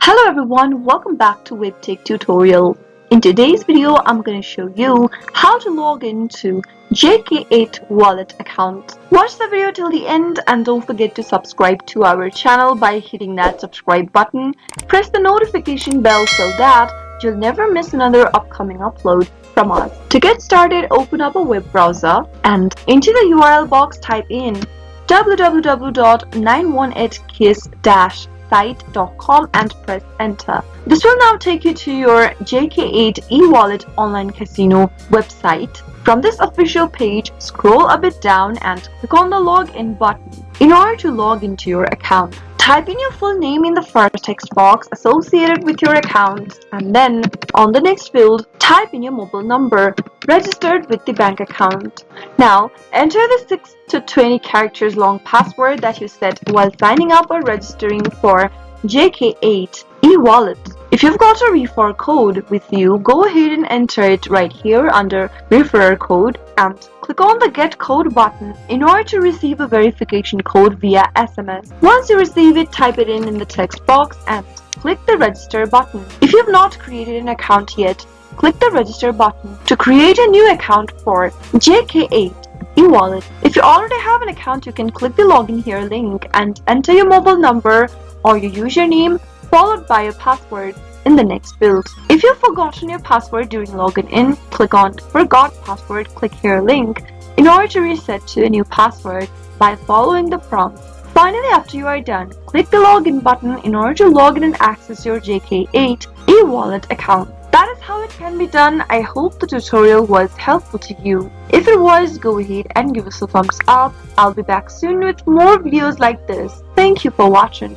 Hello everyone, welcome back to Webtech Tutorial. In today's video, I'm going to show you how to log into JK8 Wallet account. Watch the video till the end and don't forget to subscribe to our channel by hitting that subscribe button. Press the notification bell so that you'll never miss another upcoming upload from us. To get started, open up a web browser and into the URL box type in www.918kiss-site.com and press enter. This will now take you to your JK8 eWallet online casino website. From this official page, scroll a bit down and click on the login button. In order to log into your account, type in your full name in the first text box associated with your account, and then on the next field, type in your mobile number registered with the bank account. Now, enter the 6 to 20 characters long password that you set while signing up or registering for JK8 eWallet. If you've got a referral code with you, go ahead and enter it right here under referral code and click on the get code button in order to receive a verification code via SMS. Once you receive it, type it in the text box and click the register button. If you've not created an account yet, click the register button to create a new account for JK8 eWallet. If you already have an account, you can click the login here link and enter your mobile number or your username followed by a password in the next field. If you've forgotten your password during login in, click on forgot password, click here link in order to reset to a new password by following the prompt. Finally, after you are done, click the login button in order to log in and access your JK8 eWallet account. That is how it can be done. I hope the tutorial was helpful to you. If it was, go ahead and give us a thumbs up. I'll be back soon with more videos like this. Thank you for watching.